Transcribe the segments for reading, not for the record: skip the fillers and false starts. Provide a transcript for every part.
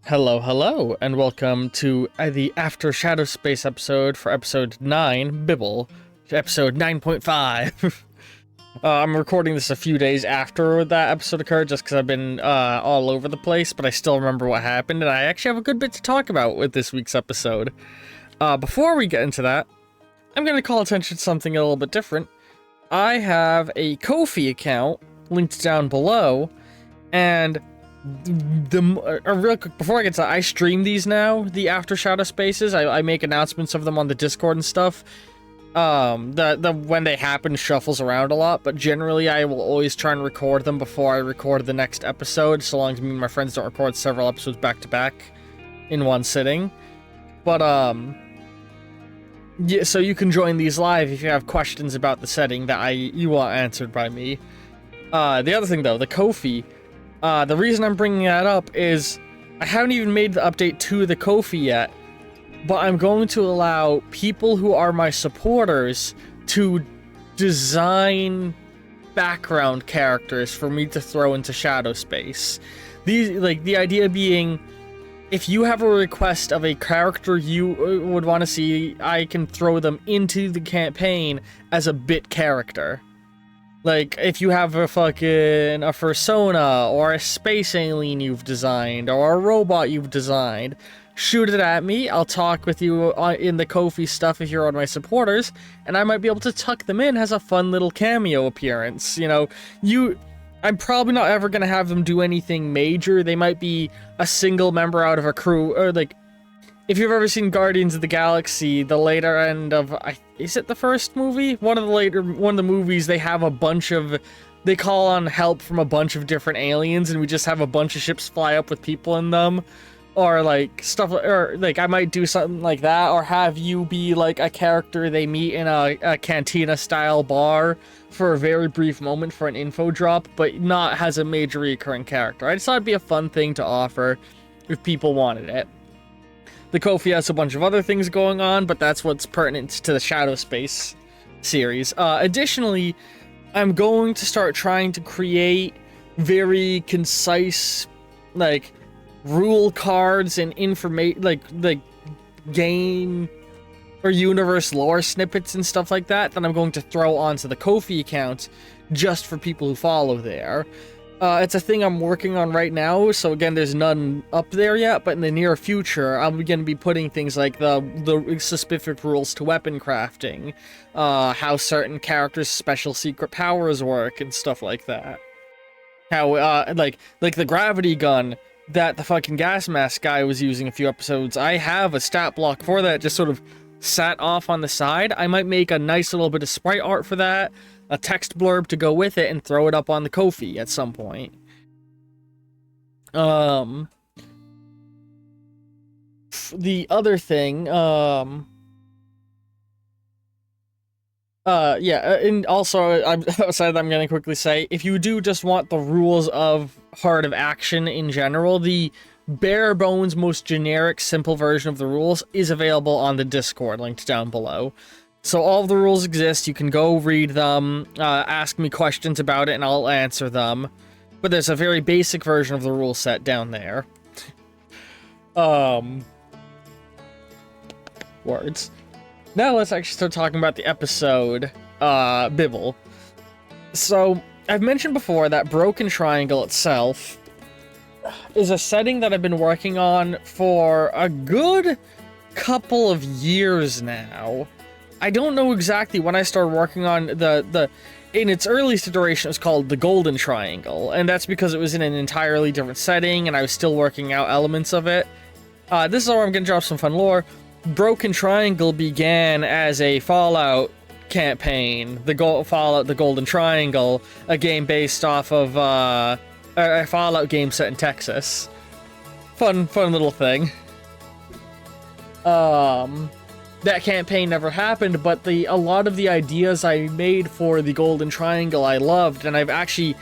Hello, hello, and welcome to the After Shadow Space episode for episode 9, Bibble, episode 9.5. I'm recording this a few days after that episode occurred just because I've been all over the place, but I still remember what happened, and I actually have a good bit to talk about with this week's episode. Before we get into that, I'm going to call attention to something a little bit different. I have a Ko-fi account linked down below, and real quick before I get to that, I stream these now, the After Shadow Spaces. I make announcements of them on the Discord and stuff. The when they happen shuffles around a lot, but generally I will always try and record them before I record the next episode, so long as me and my friends don't record several episodes back to back in one sitting. But yeah, so you can join these live if you have questions about the setting that you want answered by me. The other thing though, the Ko-fi. The reason I'm bringing that up is I haven't even made the update to the Ko-fi yet, but I'm going to allow people who are my supporters to design background characters for me to throw into Shadow Space. The idea being, if you have a request of a character you would want to see, I can throw them into the campaign as a bit character. Like, if you have a persona, or a space alien you've designed, or a robot you've designed, shoot it at me. I'll talk with you in the Ko-fi stuff if you're on my supporters, and I might be able to tuck them in as a fun little cameo appearance. You know, I'm probably not ever going to have them do anything major. They might be a single member out of a crew, or like, if you've ever seen Guardians of the Galaxy, the later end of, is it the first movie? One of the movies, they have they call on help from a bunch of different aliens, and we just have a bunch of ships fly up with people in them. Or like stuff, or like I might do something like that, or have you be like a character they meet in a cantina style bar for a very brief moment for an info drop, but not as a major recurring character. I just thought it'd be a fun thing to offer if people wanted it. The Ko-fi has a bunch of other things going on, but that's what's pertinent to the Shadow Space series. Additionally, I'm going to start trying to create very concise, like, rule cards and information, like game or universe lore snippets and stuff like that I'm going to throw onto the Ko-fi account just for people who follow there. It's a thing I'm working on right now, so again, there's none up there yet, but in the near future, I'm going to be putting things like the specific rules to weapon crafting, how certain characters' special secret powers work, and stuff like that. How, like the gravity gun that the fucking gas mask guy was using a few episodes, I have a stat block for that, just sort of sat off on the side. I might make a nice little bit of sprite art for that, a text blurb to go with it, and throw it up on the Ko-fi at some point. The other thing, and also, outside of that, I'm gonna quickly say, if you do just want the rules of Heart of Action in general, the bare bones, most generic, simple version of the rules is available on the Discord, linked down below. So all of the rules exist, you can go read them, ask me questions about it, and I'll answer them. But there's a very basic version of the rule set down there. Words. Now let's actually start talking about the episode, Bibble. So, I've mentioned before that Broken Triangle itself is a setting that I've been working on for a good couple of years now. I don't know exactly when I started working on in its earliest iteration, it was called the Golden Triangle, and that's because it was in an entirely different setting, and I was still working out elements of it. This is where I'm gonna drop some fun lore. Broken Triangle began as a Fallout campaign, Fallout the Golden Triangle, a game based off of a Fallout game set in Texas. Fun little thing. That campaign never happened, but a lot of the ideas I made for the Golden Triangle I loved, and I've actually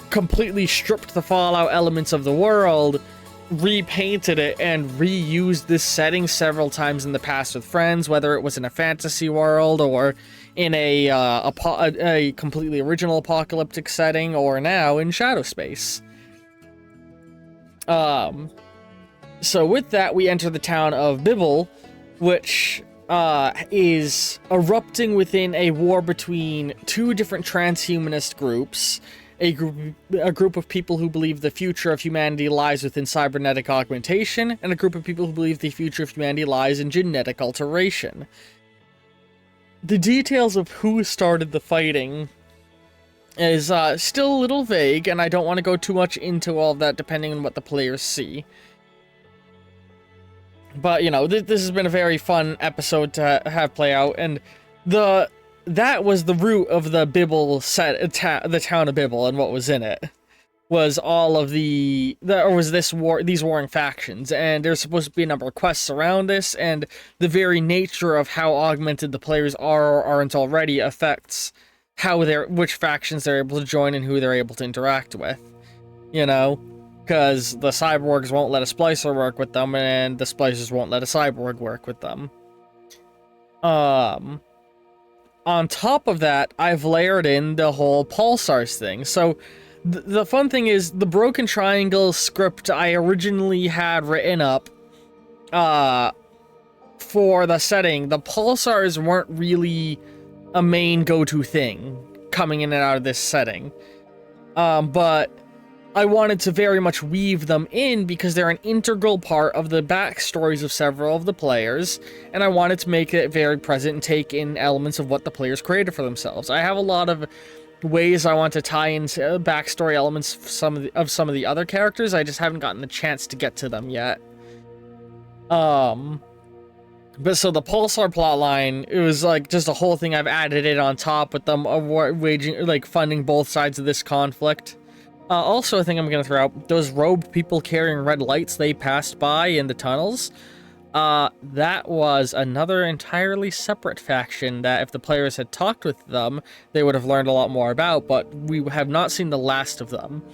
completely stripped the Fallout elements of the world, repainted it, and reused this setting several times in the past with friends, whether it was in a fantasy world or in a completely original apocalyptic setting, or now in Shadow Space. So with that, we enter the town of Bibble, which is erupting within a war between two different transhumanist groups. A group of people who believe the future of humanity lies within cybernetic augmentation, and a group of people who believe the future of humanity lies in genetic alteration. The details of who started the fighting is still a little vague, and I don't want to go too much into all of that depending on what the players see. But, you know, this has been a very fun episode to have play out, and that was the root of the Bibble the town of Bibble, and what was in it was all of these warring factions, and there's supposed to be a number of quests around this, and the very nature of how augmented the players are or aren't already affects which factions they're able to join and who they're able to interact with, you know? Because the cyborgs won't let a splicer work with them, and the splicers won't let a cyborg work with them. On top of that, I've layered in the whole pulsars thing. So, the fun thing is, the Broken Triangle script I originally had written up, for the setting, the pulsars weren't really a main go-to thing coming in and out of this setting. But I wanted to very much weave them in because they're an integral part of the backstories of several of the players, and I wanted to make it very present and take in elements of what the players created for themselves. I have a lot of ways I want to tie in backstory elements of some of the other characters. I just haven't gotten the chance to get to them yet. But so the Pulsar plotline, it was like just a whole thing I've added it on top with them funding both sides of this conflict. Also, I think I'm going to throw out those robed people carrying red lights they passed by in the tunnels. That was another entirely separate faction that if the players had talked with them, they would have learned a lot more about, but we have not seen the last of them.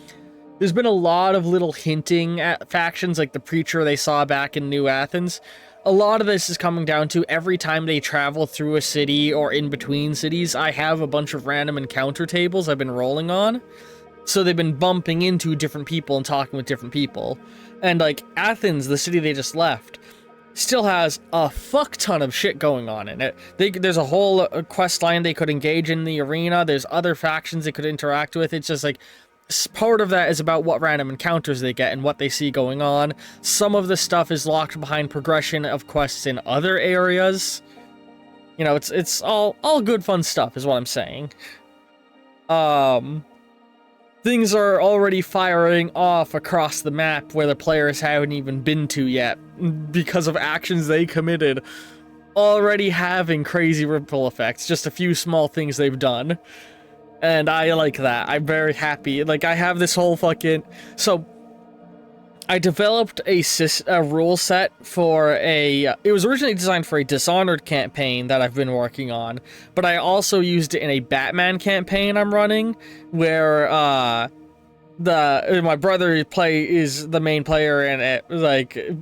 There's been a lot of little hinting at factions like the Preacher they saw back in New Athens. A lot of this is coming down to every time they travel through a city or in between cities, I have a bunch of random encounter tables I've been rolling on. So they've been bumping into different people and talking with different people. And, like, Athens, the city they just left, still has a fuck ton of shit going on in it. There's a whole quest line they could engage in the arena. There's other factions they could interact with. It's just, like, part of that is about what random encounters they get and what they see going on. Some of the stuff is locked behind progression of quests in other areas. You know, it's all good fun stuff, is what I'm saying. Things are already firing off across the map where the players haven't even been to yet because of actions they committed, already having crazy ripple effects, just a few small things they've done. And I like that. I'm very happy. Like, I have this whole fucking... So, I developed a rule set for it was originally designed for a Dishonored campaign that I've been working on, but I also used it in a Batman campaign I'm running, where, my brother is the main player, and it, like,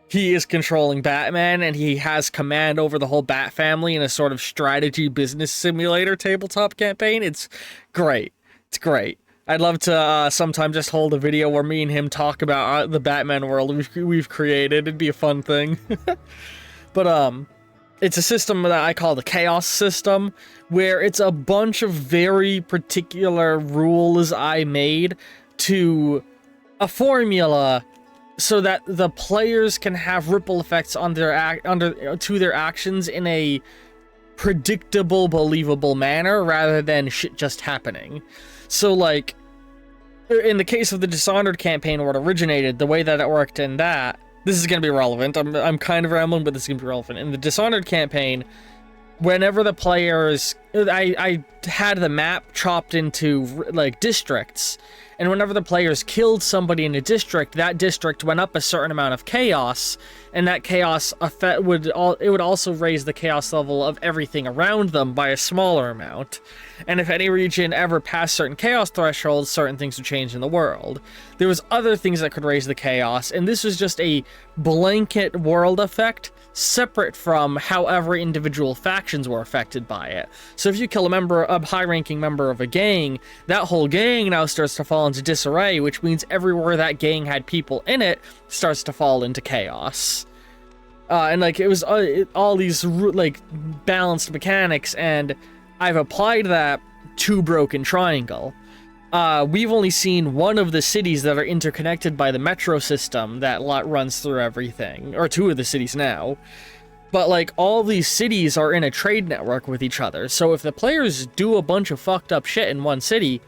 he is controlling Batman, and he has command over the whole Bat family in a sort of strategy business simulator tabletop campaign. It's great. It's great. I'd love to sometime just hold a video where me and him talk about the Batman world we've created. It'd be a fun thing. But it's a system that I call the Chaos system, where it's a bunch of very particular rules I made to a formula so that the players can have ripple effects on their actions in a predictable, believable manner rather than shit just happening. So, like, in the case of the Dishonored campaign where it originated, the way that it worked in that, this is going to be relevant. I'm kind of rambling, but this is going to be relevant. In the Dishonored campaign, whenever the players... I had the map chopped into, like, districts, and whenever the players killed somebody in a district, that district went up a certain amount of chaos, and that chaos would also raise the chaos level of everything around them by a smaller amount. and if any region ever passed certain chaos thresholds, certain things would change in the world. There was other things that could raise the chaos, and this was just a blanket world effect separate from however individual factions were affected by it. So if you kill a high-ranking member of a gang, that whole gang now starts to fall into disarray, which means everywhere that gang had people in it starts to fall into chaos. And like it was all these like balanced mechanics, and I've applied that to Broken Triangle. We've only seen one of the cities that are interconnected by the metro system that runs through everything, or two of the cities now. But like all these cities are in a trade network with each other, so if the players do a bunch of fucked up shit in one city,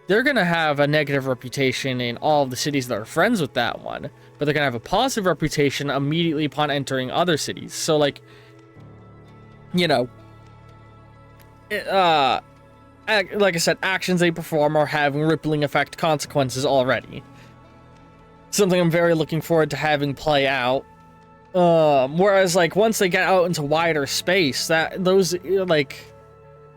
they're gonna have a negative reputation in all of the cities that are friends with that one, but they're gonna have a positive reputation immediately upon entering other cities. So like, you know, like I said, actions they perform are having rippling effect consequences already. Something I'm very looking forward to having play out. Whereas like once they get out into wider space,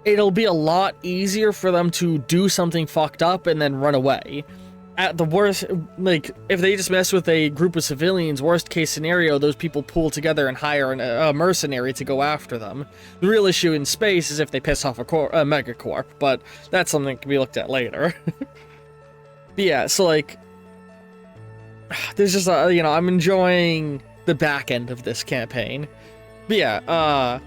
it'll be a lot easier for them to do something fucked up and then run away. At the worst, like, if they just mess with a group of civilians, worst case scenario, those people pool together and hire a mercenary to go after them. The real issue in space is if they piss off a megacorp, but that's something that can be looked at later. But yeah, so like, there's just I'm enjoying the back end of this campaign. But yeah,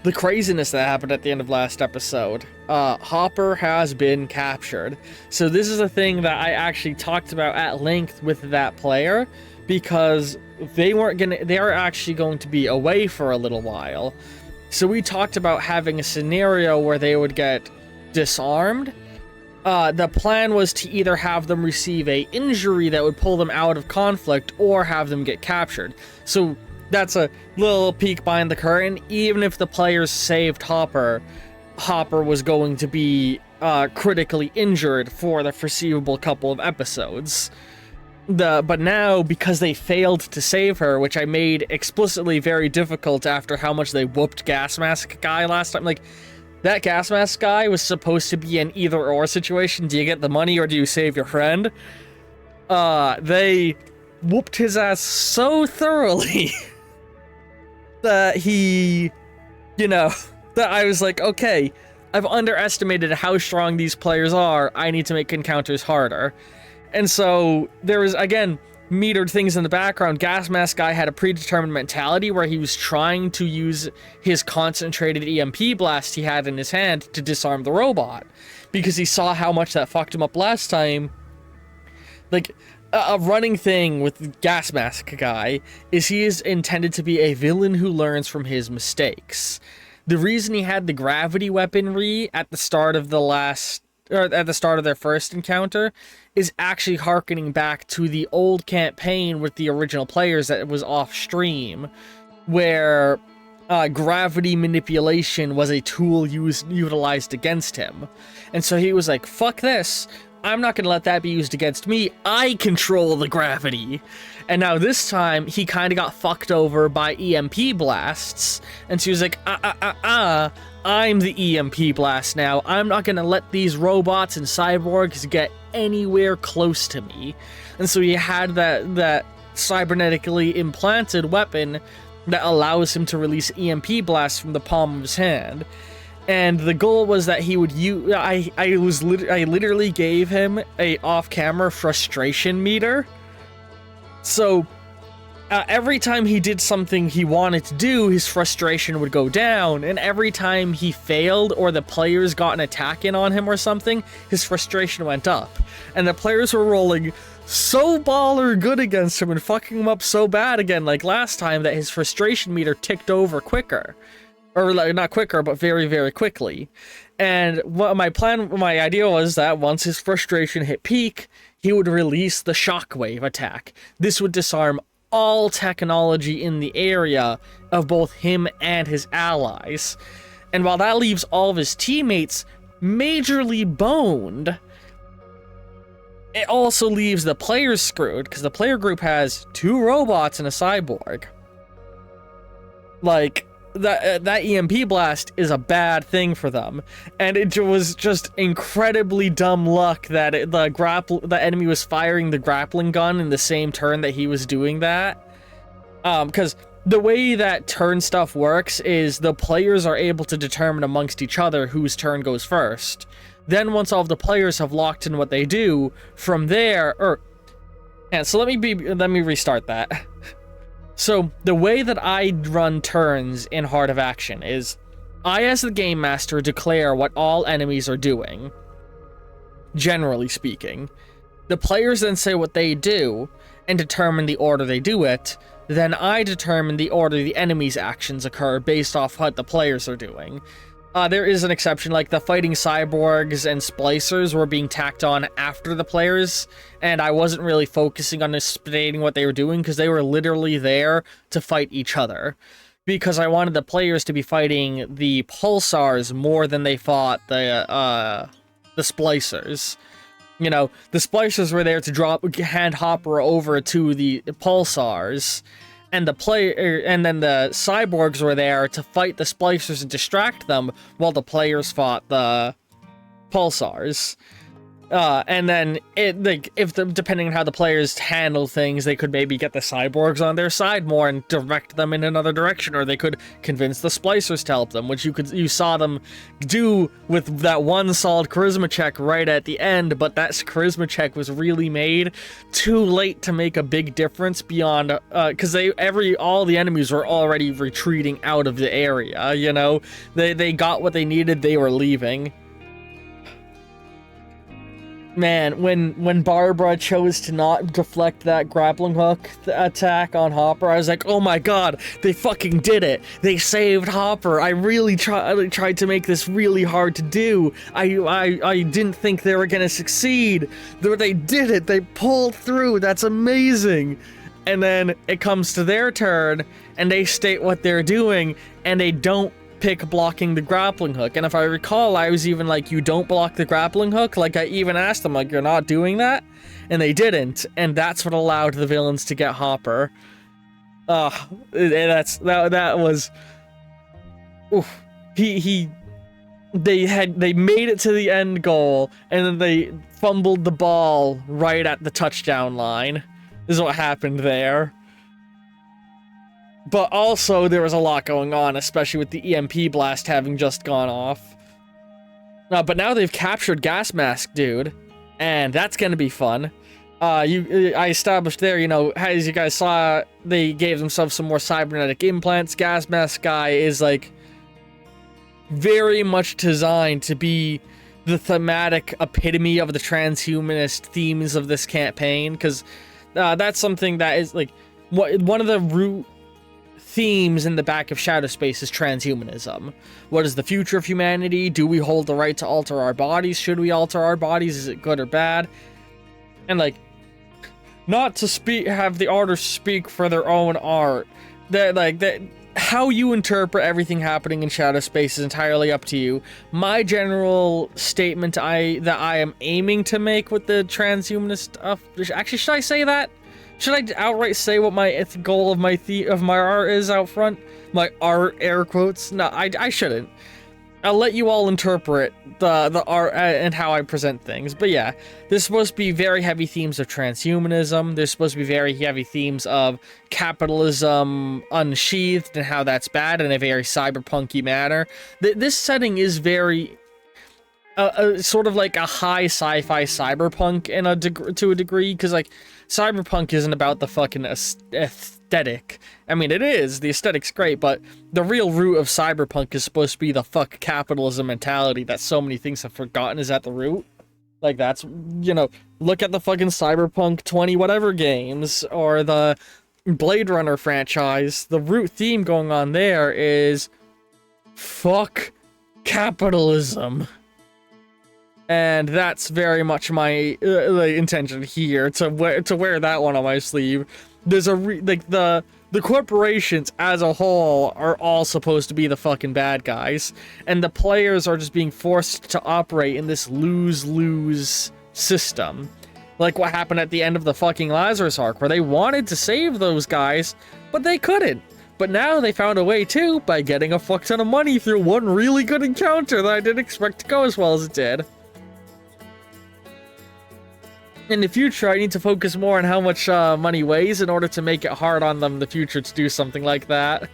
the craziness that happened at the end of last episode. Hopper has been captured. So this is a thing that I actually talked about at length with that player, because they are actually going to be away for a little while. So we talked about having a scenario where they would get disarmed. The plan was to either have them receive a injury that would pull them out of conflict, or have them get captured. So that's a little peek behind the curtain. Even if the players saved Hopper, Hopper was going to be critically injured for the foreseeable couple of episodes. But now, because they failed to save her, which I made explicitly very difficult after how much they whooped Gas Mask Guy last time, like, that Gas Mask Guy was supposed to be an either-or situation. Do you get the money or do you save your friend? They whooped his ass so thoroughly that that I was like, okay, I've underestimated how strong these players are. I need to make encounters harder. And so there was, again, metered things in the background. Gas Mask Guy had a predetermined mentality where he was trying to use his concentrated EMP blast he had in his hand to disarm the robot, because he saw how much that fucked him up last time. Like, a running thing with Gas Mask Guy is he is intended to be a villain who learns from his mistakes. The reason he had the gravity weaponry at the start of their first encounter is actually harkening back to the old campaign with the original players that was off stream, where gravity manipulation was a tool utilized against him. And so he was like, fuck this, I'm not gonna let that be used against me, I control the gravity. And now this time, he kind of got fucked over by EMP blasts, and so he was like, I'm the EMP blast now. I'm not gonna let these robots and cyborgs get anywhere close to me. And so he had that cybernetically implanted weapon that allows him to release EMP blasts from the palm of his hand. And the goal was that he would use. I literally gave him a off-camera frustration meter. So every time he did something he wanted to do, his frustration would go down, and every time he failed or the players got an attack in on him or something, his frustration went up. And the players were rolling so baller good against him and fucking him up so bad again, like last time, that his frustration meter ticked over quicker. Or like, not quicker, but very, very quickly. And what my idea was that once his frustration hit peak, he would release the shockwave attack. This would disarm all technology in the area of both him and his allies. And while that leaves all of his teammates majorly boned, it also leaves the players screwed, because the player group has 2 robots and a cyborg. Like, that EMP blast is a bad thing for them, and it was just incredibly dumb luck that the enemy was firing the grappling gun in the same turn that he was doing that. Because the way that turn stuff works is the players are able to determine amongst each other whose turn goes first. Then once all of the players have locked in what they do, from there, so let me restart that. So the way that I run turns in Heart of Action is I, as the game master, declare what all enemies are doing, generally speaking. The players then say what they do and determine the order they do it. Then I determine the order the enemy's actions occur based off what the players are doing. There is an exception, like the fighting cyborgs and splicers were being tacked on after the players, and I wasn't really focusing on stating what they were doing because they were literally there to fight each other. Because I wanted the players to be fighting the pulsars more than they fought the splicers. You know, the splicers were there to hand Hopper over to the pulsars, and then the cyborgs were there to fight the splicers and distract them while the players fought the pulsars. And then depending on how the players handle things, they could maybe get the cyborgs on their side more and direct them in another direction, or they could convince the splicers to help them, which you saw them do with that one solid charisma check right at the end. But that charisma check was really made too late to make a big difference beyond because all the enemies were already retreating out of the area. You know, they got what they needed. They were leaving. Man, when Barbara chose to not deflect that grappling hook attack on Hopper, I was like, oh my god, they fucking did it. They saved Hopper. I really tried to make this really hard to do. I didn't think they were gonna succeed. They did it. They pulled through. That's amazing. And then it comes to their turn, and they state what they're doing, and they don't pick blocking the grappling hook. And if I recall, I was even like, you don't block the grappling hook? Like, I even asked them, like, you're not doing that? And they didn't, and that's what allowed the villains to get Hopper. That was... Oof. They made it to the end goal, and then they fumbled the ball right at the touchdown line. This is what happened there. But also, there was a lot going on, especially with the EMP blast having just gone off. But now they've captured Gas Mask Dude, and that's gonna be fun. I established there, you know, as you guys saw, they gave themselves some more cybernetic implants. Gas Mask Guy is, like, very much designed to be the thematic epitome of the transhumanist themes of this campaign, because that's something that is, like, one of the root themes in the back of Shadowspace is transhumanism. What is the future of humanity? Do we hold the right to alter our bodies? Should we alter our bodies? Is it good or bad? And, like, not to have the artists speak for their own art. How you interpret everything happening in Shadowspace is entirely up to you. My general statement that I am aiming to make with the transhumanist stuff... Actually, should I say that? Should I outright say what my goal of my art is out front? My art, air quotes? No, I shouldn't. I'll let you all interpret the art and how I present things. But yeah, there's supposed to be very heavy themes of transhumanism. There's supposed to be very heavy themes of capitalism unsheathed and how that's bad in a very cyberpunky manner. This setting is very... sort of like a high sci-fi cyberpunk to a degree, because, like, cyberpunk isn't about the fucking aesthetic. I mean, it is, the aesthetic's great, but the real root of cyberpunk is supposed to be the fuck capitalism mentality that so many things have forgotten is at the root. Like, that's, you know, look at the fucking Cyberpunk 20 whatever games, or the Blade Runner franchise. The root theme going on there is fuck capitalism. And that's very much my intention here, to wear that one on my sleeve. There's the corporations as a whole are all supposed to be the fucking bad guys, and the players are just being forced to operate in this lose-lose system. Like what happened at the end of the fucking Lazarus arc, where they wanted to save those guys, but they couldn't. But now they found a way too by getting a fuck ton of money through one really good encounter that I didn't expect to go as well as it did. In the future, I need to focus more on how much money weighs in order to make it hard on them in the future to do something like that.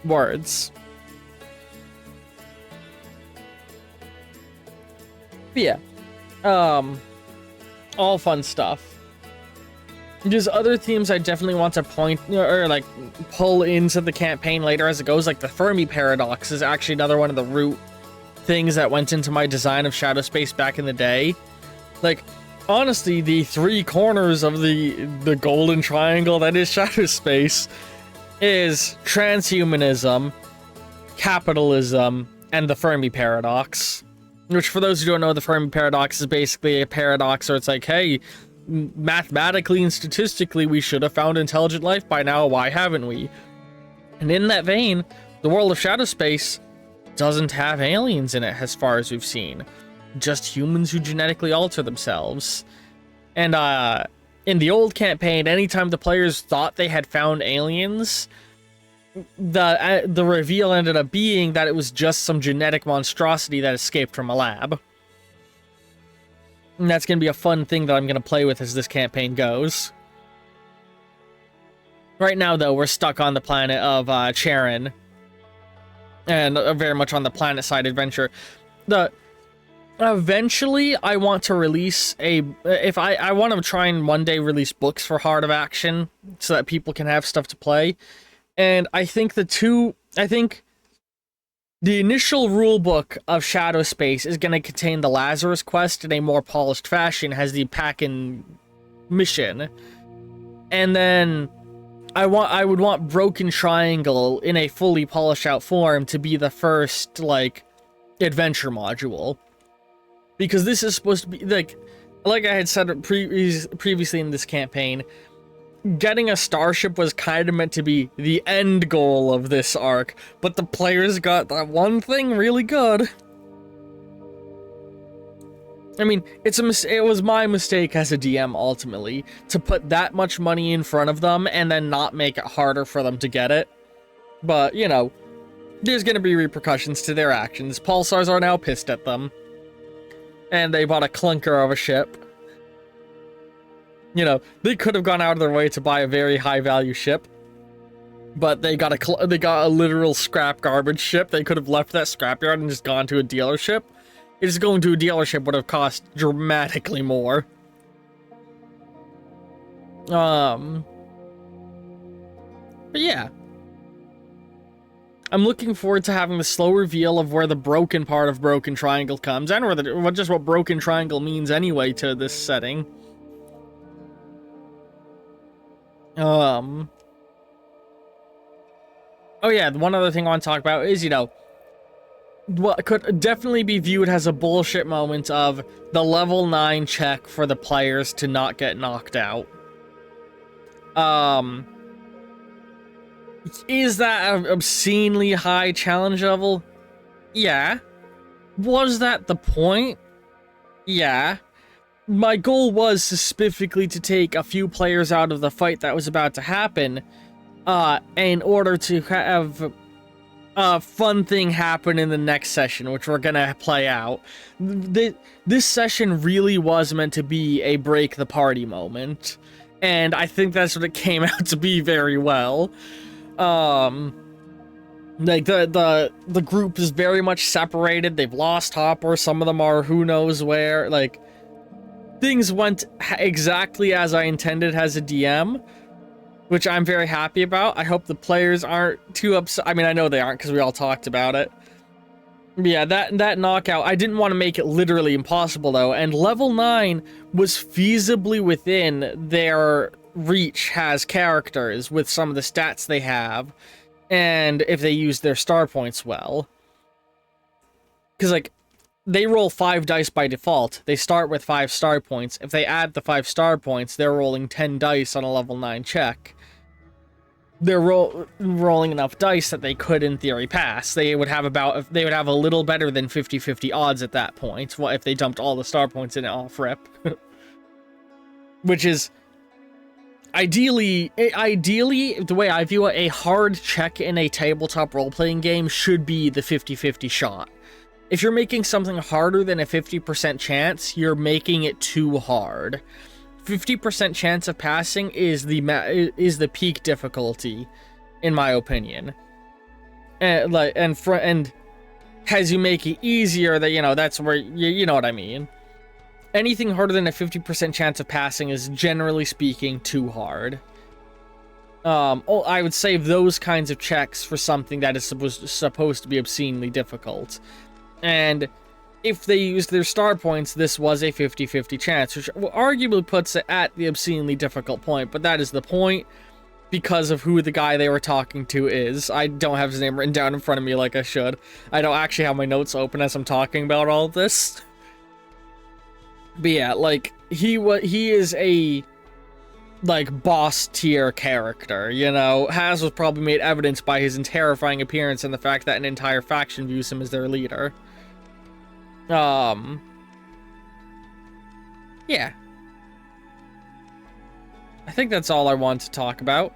Words. But yeah. All fun stuff. There's other themes I definitely want to point or like pull into the campaign later as it goes. Like the Fermi paradox is actually another one of the root things that went into my design of Shadow Space back in the day. Like, honestly, the three corners of the golden triangle that is Shadow Space is transhumanism, capitalism, and the Fermi paradox. Which, for those who don't know, the Fermi paradox is basically a paradox where it's like, hey, mathematically and statistically, we should have found intelligent life by now. Why haven't we? And in that vein, the world of Shadow Space doesn't have aliens in it, as far as we've seen. Just humans who genetically alter themselves. And in the old campaign, anytime the players thought they had found aliens, the reveal ended up being that it was just some genetic monstrosity that escaped from a lab. And that's going to be a fun thing that I'm going to play with as this campaign goes. Right now, though, we're stuck on the planet of Charon. And very much on the planet-side adventure. Eventually, I want to release I want to try and one day release books for Heart of Action so that people can have stuff to play. And I think the initial rulebook of Shadow Space is going to contain the Lazarus quest in a more polished fashion, has the Pack-in mission. And then I would want Broken Triangle in a fully polished out form to be the first, like, adventure module. Because this is supposed to be, like I had said previously in this campaign, getting a starship was kind of meant to be the end goal of this arc, but the players got that one thing really good. I mean, it was my mistake as a DM, ultimately, to put that much money in front of them and then not make it harder for them to get it. But, you know, there's gonna be repercussions to their actions. Pulsars are now pissed at them. And they bought a clunker of a ship. You know, they could have gone out of their way to buy a very high-value ship, but they got a literal scrap garbage ship. They could have left that scrapyard and just gone to a dealership. Just going to a dealership would have cost dramatically more. But yeah. I'm looking forward to having the slow reveal of where the broken part of Broken Triangle comes, and just what Broken Triangle means anyway to this setting. Oh yeah, one other thing I want to talk about is, you know, what could definitely be viewed as a bullshit moment of the level 9 check for the players to not get knocked out. Is that an obscenely high challenge level? Yeah. Was that the point? Yeah. My goal was specifically to take a few players out of the fight that was about to happen, in order to have a fun thing happen in the next session, which we're gonna play out. This session really was meant to be a break the party moment, and I think that's what it came out to be very well. Like, the group is very much separated. They've lost Hopper. Some of them are who knows where. Like, things went exactly as I intended as a DM, which I'm very happy about. I hope the players aren't too upset. I mean, I know they aren't because we all talked about it. But yeah, that knockout, I didn't want to make it literally impossible, though, and level 9 was feasibly within their reach as characters with some of the stats they have, and if they use their star points well. Because, like, they roll 5 dice by default. They start with 5 star points. If they add the 5 star points, they're rolling 10 dice on a level 9 check. They're rolling enough dice that they could, in theory, pass. They would have a little better than 50-50 odds at that point, if they dumped all the star points in it off rip. which is ideally, the way I view it, a hard check in a tabletop role-playing game should be the 50-50 shot. If you're making something harder than a 50% chance, you're making it too hard. 50% chance of passing is the peak difficulty, in my opinion. And as you make it easier, that's where you know what I mean. Anything harder than a 50% chance of passing is, generally speaking, too hard. I would save those kinds of checks for something that is supposed to be obscenely difficult. And if they used their star points, this was a 50-50 chance, which arguably puts it at the obscenely difficult point, but that is the point because of who the guy they were talking to is. I don't have his name written down in front of me like I should. I don't actually have my notes open as I'm talking about all of this. But yeah, like, he is a, like, boss tier character, you know? Has was probably made evidence by his terrifying appearance and the fact that an entire faction views him as their leader. Yeah. I think that's all I want to talk about.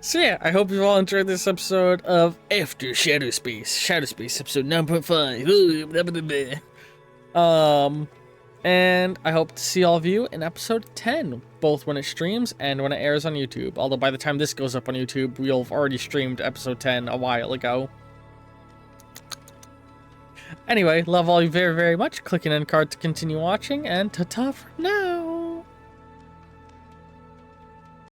So yeah, I hope you've all enjoyed this episode of After Shadowspace episode 9.5. And I hope to see all of you in episode 10, both when it streams and when it airs on YouTube. Although by the time this goes up on YouTube, we'll have already streamed episode 10 a while ago. Anyway, love all you very, very much. Click an end card to continue watching, and ta-ta for now!